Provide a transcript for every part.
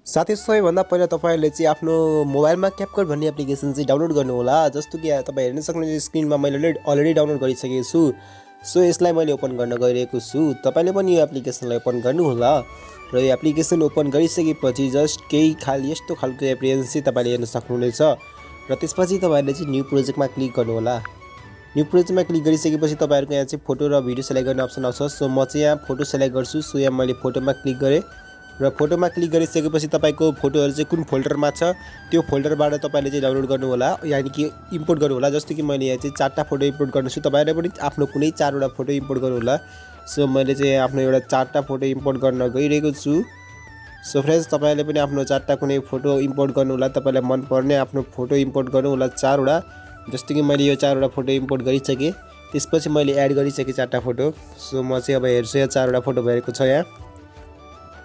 साथै सबैभन्दा पहिला तपाईहरुले चाहिँ आफ्नो मोबाइलमा CapCut भन्ने एप्लिकेसन चाहिँ डाउनलोड गर्नु होला। जस्तो कि तपाई हेर्न सक्नुहुन्छ स्क्रिनमा मैले अलरेडी डाउनलोड गरिसकेको छु। सो यसलाई मैले ओपन गर्न गइरहेको छु। तपाईले पनि यो एप्लिकेसनलाई ओपन गर्नु होला र यो एप्लिकेसन ओपन गरिसकेपछि जस्ट केही यस्तो खालको एप्लिकेसन चाहिँ तपाईले हेर्न सक्नुहुनेछ र त्यसपछि तपाईहरुले चाहिँ न्यू प्रोजेक्टमा क्लिक गर्नु होला। न्यू प्रोजेक्टमा क्लिक गरिसकेपछि तपाईहरुको यहाँ चाहिँ फोटो र भिडियो सेलेक्ट गर्ने अप्सन आउँछ। सो म चाहिँ यहाँ फोटो सेलेक्ट गर्छु। सो यहाँ मैले फोटोमा क्लिक गरे र फोटोमा क्लिक गरिसकेपछि तपाईको फोटोहरु चाहिँ कुन फोल्डरमा छ त्यो फोल्डरबाट तपाईले चाहिँ डाउनलोड गर्नु होला, यानी कि इम्पोर्ट गर्नु होला। जस्तो कि मैले यहाँ चाहिँ 4टा फोटो इम्पोर्ट गर्नु छु, तपाईहरुले पनि आफ्नो कुनै 4वटा फोटो इम्पोर्ट गर्नु होला। सो मैले चाहिँ आफ्नो एउटा 4टा फोटो इम्पोर्ट गर्न गइरहेको छु। सो फ्रेन्ड्स तपाईहरुले पनि आफ्नो 4टा कुनै फोटो इम्पोर्ट गर्नु होला, तपाईलाई मन पर्ने आफ्नो फोटो इम्पोर्ट गर्नु होला 4वटा। जस्तो कि मैले यो 4वटा फोटो इम्पोर्ट गरिसके, त्यसपछि मैले एड गरिसके 4टा फोटो। सो म चाहिँ अब हेर्छु यहाँ 4वटा फोटो भएको छ यहाँ।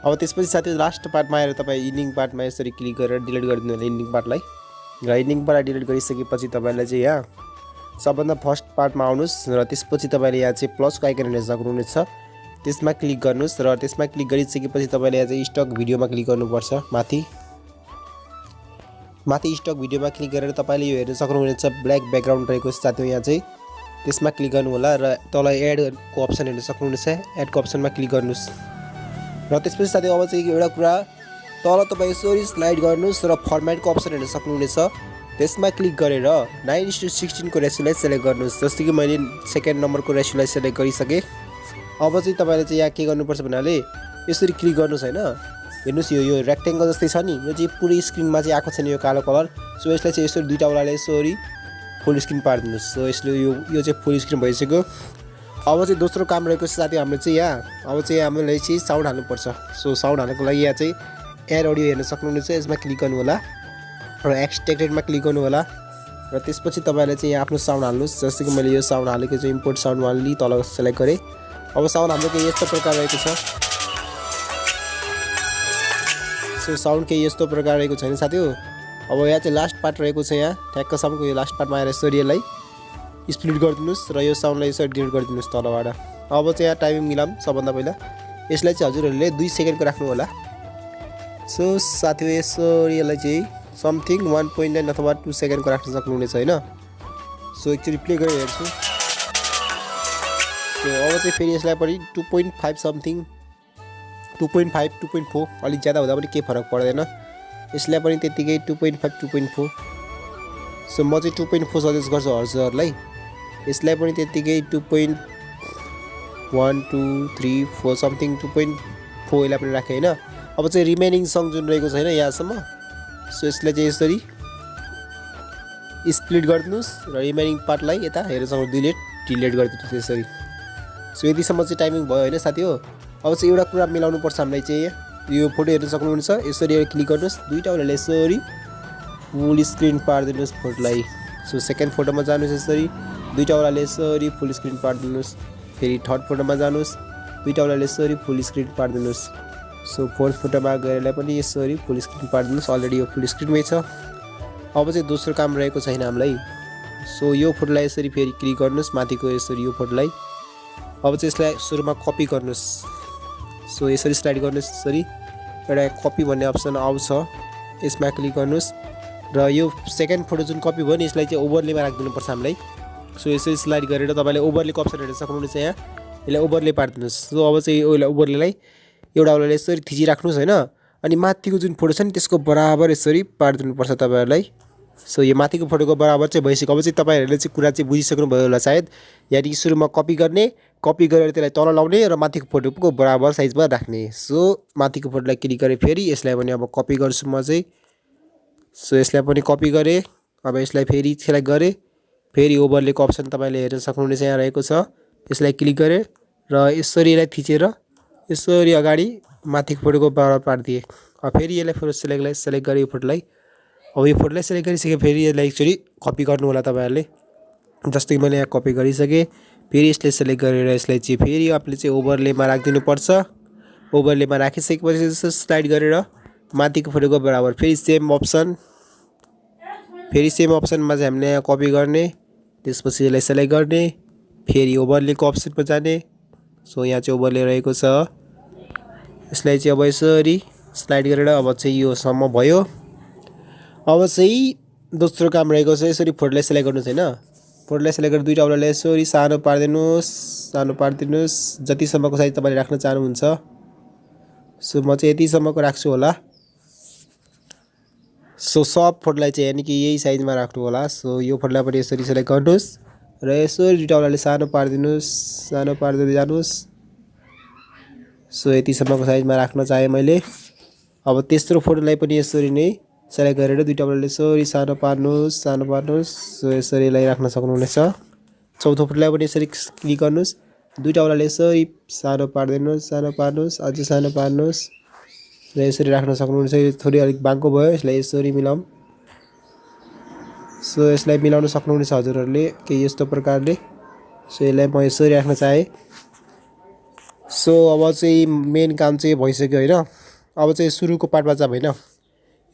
अब त्यसपछि साथै लास्ट पार्टमा आएर तपाई इन्डिङ पार्टमा यसरी क्लिक गरेर डिलिट गरिदिनु होला इन्डिङ पार्टलाई। र इन्डिङ पार्ट डिलिट गरिसकेपछि तपाईलाई चाहिँ यहाँ सबभन्दा फर्स्ट पार्टमा आउनुस् र त्यसपछि तपाईले यहाँ चाहिँ प्लसको आइकन हेर्न सक्नुहुनेछ, त्यसमा क्लिक गर्नुस् र त्यसमा क्लिक गरिसकेपछि तपाईले यहाँ चाहिँ स्टक भिडियोमा क्लिक गर्नुपर्छ। माथि स्टक भिडियोमा क्लिक गरेर तपाईले यो हेर्न सक्नुहुनेछ ब्ल्याक ब्याकग्राउन्ड रहेको साथै यहाँ चाहिँ त्यसमा क्लिक गर्नु होला र तल एडको अप्सन हेर्न सक्नुहुनेछ, एडको अप्सनमा क्लिक गर्नुस् र त्यसपछि साथै अब चाहिँ एउटा कुरा तल तपाई यसरी स्लाइड गर्नुस् र फर्मेटको अप्सन हेर्न सक्नुहुनेछ, त्यसमा क्लिक गरेर 9:16 को रेसियोलाई सेलेक्ट गर्नुस्। जस्तो कि मैले सेकेन्ड नम्बरको रेसियोलाई सेलेक्ट गरिसके। अब चाहिँ तपाईले चाहिँ यहाँ के गर्नुपर्छ भन्नाले यसरी क्लिक गर्नुस् हैन, हेर्नुस् यो रेक्टेंगल जस्तै छ नि, यो चाहिँ पुरै स्क्रिनमा चाहिँ आएको छैन यो कालो कलर। सो यसलाई चाहिँ यसरी दुईटा वालाले यसरी फुल स्क्रिन पार्दिनुस्। सो यसले यो चाहिँ फुल स्क्रिन भइसक्यो। अब चाहिँ दोस्रो काम रहेको छ साथै हाम्रो चाहिँ यहाँ अब चाहिँ हामीले चाहिँ साउन्ड हाल्नुपर्छ। सो साउन्ड हाल्नको लागि यहाँ चाहिँ एड अडियो हेर्न सक्नुहुनेछ, यसमा क्लिक गर्नु होला र एक्सट्र्याक्टेडमा क्लिक गर्नु होला र त्यसपछि तपाईले चाहिँ यहाँ आफ्नो साउन्ड हाल्नुस्। जस्तो कि मैले यो साउन्ड हालेको चाहिँ इम्पोर्ट साउन्ड वाली तल सेलेक्ट गरे। अब साउन्ड हाम्रो के यस्तो प्रकार रहेको छ। सो साउन्ड के यस्तो प्रकार रहेको छैन साथीहरु। अब यहाँ चाहिँ लास्ट पार्ट रहेको छ, यहाँ ठ्याक्कसम्मको यो लास्ट पार्टमा आएर यसरी यसलाई स्प्लिट गरिदिनुस् र यो साउन्डलाई यसरी डिलिट गरिदिनुस् तलबाट। अब चाहिँ यहाँ टाइमिङ मिलाम सबभन्दा पहिला यसलाई चाहिँ हजुरहरूले 2 सेकेन्डको राख्नु होला। सो साथीहरु यसरी यसलाई चाहिँ समथिङ 1.9 अथवा 2 सेकेन्डको राख्न सक्नुहुनेछ हैन। सो एकचोटी प्ले गरेर हेर्छु। सो अब चाहिँ फेरि यसलाई पनि 2.5 समथिङ 2.5 2.4 अलि ज्यादा हुँदा पनि केही फरक पर्दैन, यसलाई पनि त्यतिकै 2.5 2.4। सो म चाहिँ 2.4 सजेस्ट गर्छु हजुरहरूलाई, यसलाई पनि त्यतिकै 2.1 2 3 4 समथिङ 2.4 यसलाई पनि राखेँ हैन। अब चाहिँ रिमेनिङ सङ जुन रहेको छैन यहाँसम्म, सो यसलाई चाहिँ यसरी स्प्लिट गरिदिनुस् र रिमेनिङ पार्टलाई यता हेर्नुसँग डिलिट गरिदिनुस् यसरी। सो यतिसम्म चाहिँ टाइमिङ भयो हैन साथीहरु। अब चाहिँ एउटा कुरा मिलाउनु पर्छ हामीलाई चाहिँ यो फोटो हेर्न सक्नुहुन्छ, यसरी क्लिक गर्नुस्, दुईटा वालाले यसरी फुल स्क्रिन पार्दिनुस् फोटोलाई। सो सेकेन्ड फोटोमा जानुस्, यसरी दुईटा वालाले यसरी फुल स्क्रिन पार्दिनुस्। फेरि थर्ड फोटोमा जानुस्, दुईटा वालाले यसरी फुल स्क्रिन पार्दिनुस्। सो फोर्थ फोटोमा गएरलाई पनि यसरी फुल स्क्रिन पार्दिनुस्, अलरेडी यो फुल स्क्रिनमै छ। अब चाहिँ दोस्रो काम रहेको छैन हामीलाई। सो यो फोटोलाई यसरी फेरि क्लिक गर्नुस् माथिको यसरी यो फोटोलाई। अब चाहिँ यसलाई सुरुमा कपी गर्नुस्। सो यसरी स्लाइड गर्नुस्, यसरी एउटा कपी भन्ने अप्सन आउँछ, यसमा क्लिक गर्नुस् र यो सेकेन्ड फोटो जुन कपी भयो नि यसलाई चाहिँ ओभरलेमा राखिदिनुपर्छ हामीलाई। सो यसरी स्लाइड गरेर तपाईले ओभरलेको अप्सन हेर्न सक्नुहुनेछ, यहाँ यसलाई ओभरले पार्दिनुस्। सो अब चाहिँ यो ओभरलेलाई एउटा वालाले यसरी थिचिराख्नुस् हैन, अनि माथिको जुन फोटो छ नि त्यसको बराबर यसरी पार्दिनुपर्छ तपाईहरुलाई। सो यो माथिको फोटोको बराबर चाहिँ भइसक्यो। अब चाहिँ तपाईहरुले चाहिँ कुरा चाहिँ बुझिसक्नु भयो होला सायद, यानी कि सुरुमा कपी गर्ने, कपी गरेर त्यसलाई तल लाउने र माथिको फोटोको बराबर साइजमा राख्ने। सो माथिको फोटोलाई क्लिक गरे फेरि यसलाई पनि अब कपी गर्छु म चाहिँ। सो यसलाई पनि कपी गरे, अब यसलाई फेरि सेलेक्ट गरे, फेरि ओभरलेको अप्सन तपाईले हेर्न सक्नुहुनेछ यहाँ रहेको छ, यसलाई क्लिक गरे र यसरी यसलाई थिचेर यसरी अगाडि माथिको फोटोको बराबर पार्दिए। अब फेरि यसलाई फोटो सेलेक्ट गरे यो फोटोलाई। अब यो फोटोलाई सेलेक्ट गरिसके फेरि यसलाई एकचोटी कपी गर्नु होला तपाईहरुले। जस्तो कि मैले यहाँ कपी गरिसके, फेरि यसले सेलेक्ट गरेर यसलाई चाहिँ फेरि आफूले चाहिँ ओभरलेमा राखिदिनु पर्छ। ओभरलेमा राखिसकेपछि यसो स्लाइड गरेर माथिको फोटोको बराबर फेरि सेम अप्सनमा चाहिँ हामीले यहाँ कपी गर्ने, त्यसपछि यसलाई सेलेक्ट गर्ने, फेरि ओभरलेको अप्सनमा जाने। सो यहाँ चाहिँ ओभरले रहेको छ, यसलाई चाहिँ अब यसरी स्लाइड गरेर अब चाहिँ यो सम्म भयो। अब चाहिँ दोस्रो काम रहेको छ, यसरी फोटोलाई सेलेक्ट गर्नुहोस् हैन। फोटोलाई सेलेक्ट गरेर दुईटा औँलाले यसरी सानो पारिदिनुस्, जतिसम्मको साइज तपाईले राख्न चाहनुहुन्छ। सो म चाहिँ यतिसम्मको राख्छु होला। सो सब फोटोलाई चाहिँ यानि कि यही साइजमा राख्नु होला। सो यो फोटोलाई पनि यसरी सेलेक्ट गर्नुहोस् र यसरी दुईटा औँलाले सानो पारिदिँदै जानुहोस्। सो यतिसम्मको साइजमा राख्न चाहे मैले। अब तेस्रो फोटोलाई पनि यसरी नै सेलेक्ट गरेर दुईटा औँलाले यसरी सानो पार्नुहोस्। सो यसरी यसलाई राख्न सक्नुहुनेछ। चौथो फोटोलाई पनि यसरी क्लिक गर्नुहोस्, दुईटा औँलाले यसरी सानो पार्नुहोस्, अझै सानो पार्नुहोस् र यसरी राख्न सक्नुहुनेछ। यो थोरै अलिक बाङ्को भयो, यसलाई यसरी मिलाउँ। सो यसलाई मिलाउन सक्नुहुनेछ हजुरहरूले केही यस्तो प्रकारले। सो यसलाई म यसरी राख्न चाहे। सो अब चाहिँ मेन काम चाहिँ भइसक्यो हैन। अब चाहिँ सुरुको पार्टमा चाहिँ हैन,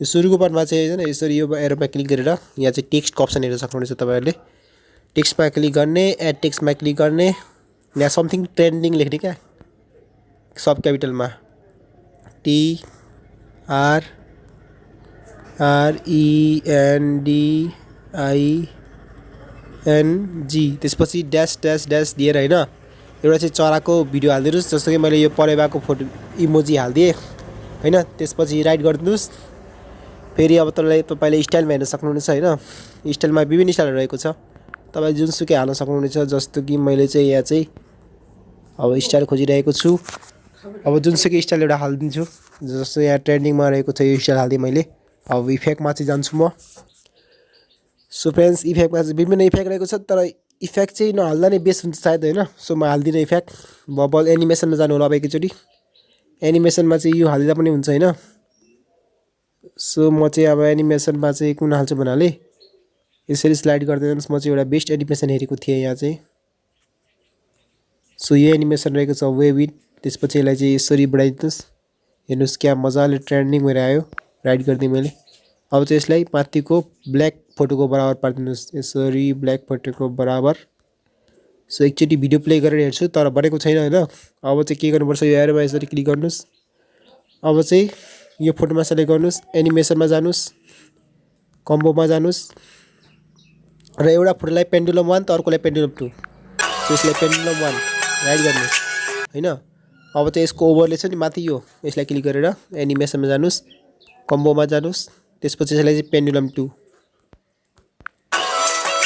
यो सुरुको पार्टमा चाहिँ हैन यसरी यो एरोमा क्लिक गरेर यहाँ चाहिँ टेक्स्टको अप्सन हेर्न सक्नुहुनेछ तपाईहरुले। टेक्स्टमा क्लिक गर्ने, एड टेक्स्टमा क्लिक गर्ने, यहाँ समथिङ ट्रेन्डिङ लेख्ने क्या, सब क्यापिटलमा TRENDING, त्यसपछि ड्यास दिएर हैन एउटा चाहिँ चराको भिडियो हाल्दिनुस्। जस्तो कि मैले यो परेवाको फोटो इमोजी हाल्दिए हैन। त्यसपछि राइट गरिदिनुस्। फेरि अब तपाईले स्टाइलमा हेर्न सक्नुहुनेछ हैन। स्टाइलमा विभिन्न स्टाइलहरु रहेको छ, तपाईले जुनसुकै हाल्न सक्नुहुनेछ। जस्तो कि मैले चाहिँ यहाँ चाहिँ अब स्टाइल खोजिरहेको छु। अब जुनसुकै स्टाइल एउटा हाल्दिन्छु। जस्तो यहाँ ट्रेन्डिङमा रहेको छ यो स्टाइल हाल्दिए मैले। अब इफेक्टमा चाहिँ जान्छु म। सो फ्रेन्ड्स, इफेक्टमा चाहिँ विभिन्न इफेक्ट रहेको छ, तर इफेक्ट चाहिँ नहाल्दा नै बेस्ट हुन्छ सायद हैन। सो म हाल्दिनँ इफेक्ट। बबल एनिमेसनमा जानु होला अब एकैचोटी। एनिमेसनमा चाहिँ यो हालिदा पनि हुन्छ हैन। सो म चाहिँ अब एनिमेसनमा चाहिँ कुन हाल्छु भन्नाले यसरी स्लाइड गर्दै जानुहोस्। म चाहिँ एउटा बेस्ट एनिमेसन हेरेको थिएँ यहाँ चाहिँ। सो यो एनिमेसन रहेको छ वेभ विथ। त्यसपछि यसलाई चाहिँ यसरी बढाइदिनुहोस्। हेर्नुहोस् क्या मजाले ट्रेन्डिङ भएर आयो। राइट गरिदिएँ मैले। अब चाहिँ यसलाई माथिको ब्ल्याक फोटोको बराबर पारिदिनुहोस्, यसरी ब्ल्याक फोटोको बराबर। सो एकचोटि भिडियो प्ले गरेर हेर्छु, तर बनेको छैन हैन। अब चाहिँ के गर्नुपर्छ, यो एरोमा यसरी क्लिक गर्नुहोस्। अब चाहिँ यो फोटोमा सेलेक्ट गर्नुहोस्, एनिमेसनमा जानुहोस्, कम्बोमा जानुहोस् र एउटा फोटोलाई पेन्डुलम 1 त अर्कोलाई पेन्डुलम 2। सो यसलाई पेन्डुलम 1 राइट गर्नुहोस् हैन। अब चाहिँ यसको ओभरले छ नि माथि, यो यसलाई क्लिक गरेर एनिमेसनमा जानुहोस्, कम्बोमा जानुहोस्, त्यसपछि यसलाई चाहिँ पेन्डुलम 2,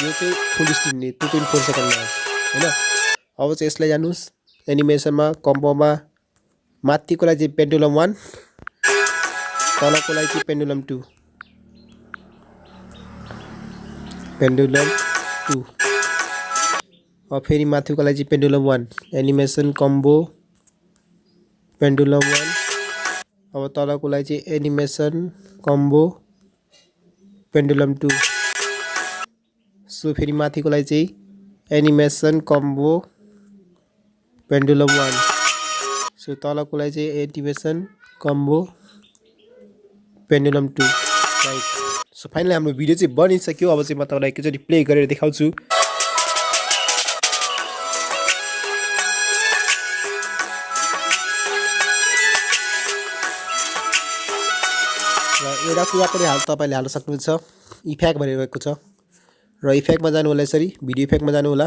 यो चाहिँ फुल स्क्रिन 2.4 सेकेन्डमा हैन। अब चाहिँ यसलाई जानुहोस् एनिमेसनमा, कम्बोमा, माथिकोलाई चाहिँ पेन्डुलम 1, तलकोलाई चाहिँ पेन्डुलम 2, अब फेरि माथिकोलाई चाहिँ पेन्डुलम 1, एनिमेसन, कम्बो, पेन्डुलम 1। अब तलकोलाई चाहिँ एनिमेसन, कम्बो, पेन्डुलम 2। सो फेरि माथिकोलाई चाहिँ एनिमेसन, कम्बो, पेन्डुलम 1। सो तलकोलाई चाहिँ animation, combo, pendulum 2 right. So finally हाम्रो भिडियो चाहिँ बनिसक्यो। अब चाहिँ म तपाईलाई एकचोटि प्ले गरेर देखाउँछु। र एउटा कुरा पनि तपाईले हाल्न सक्नुहुन्छ, इफेक्ट भनेको छ र इफेक्टमा जानु होला, यसरी भिडियो इफेक्टमा जानु होला।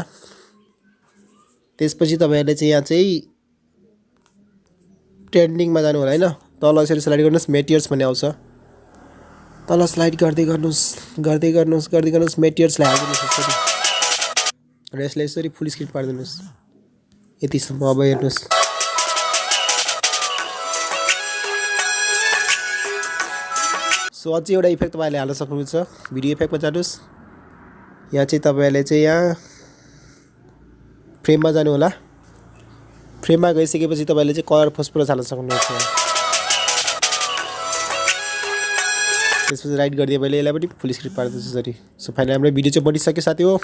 त्यसपछि तपाईहरुले चाहिँ यहाँ चाहिँ ट्रेन्डिङमा जानु होला हैन। तल यसरी स्लाइड गर्नुस्, मेटेरियल्स भन्ने आउँछ, तल स्लाइड गर्दै गर्नुस्, मेटेरियल्सलाई हाल्दिनुस् यसरी र यसलाई यसरी फुल स्क्रिन पार्दिनुस् यतिसम्म। अब हेर्नुस् सो अझै एउटा इफेक्ट तपाईले हाल्न सक्नुहुन्छ। भिडियो इफेक्टमा जानुस्, यहाँ चाहिँ तपाईले चाहिँ यहाँ फ्रेममा जानु होला। फ्रेममा गइसकेपछि तपाईले चाहिँ कलर फस्फोरस हाल्न सक्नुहुन्छ। त्यसपछि राइट गरिदिए मैले यसलाई पनि फुल स्क्रिन पार्दिन्छु यसरी। सो फाइनली हाम्रो भिडियो चाहिँ बनिसक्यो साथीहरु।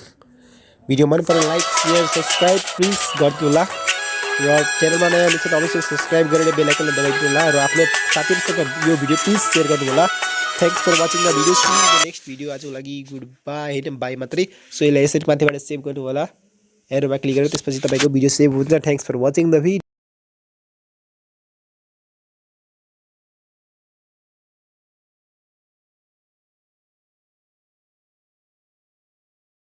भिडियो मन परे लाइक, शेयर, सब्स्क्राइब प्लिज गरिदिनु होला र च्यानलमा नयाँ हुनुहुन्छ भने अवश्य सब्स्क्राइब गरेर बेल आइकन दबाइदिनु होला र आफ्नो साथीहरुसँग यो भिडियो प्लिज शेयर गर्नु होला। Thanks for watching the video. See you next video. आजको लागि गुड बाई हैन, बाई मात्रै। सो यसलाई यसरी माथिबाट सेभ गर्नु होला, एरोमा क्लिक गरेर, त्यसपछि तपाईको भिडियो सेभ हुन्छ। Thanks for watching the video.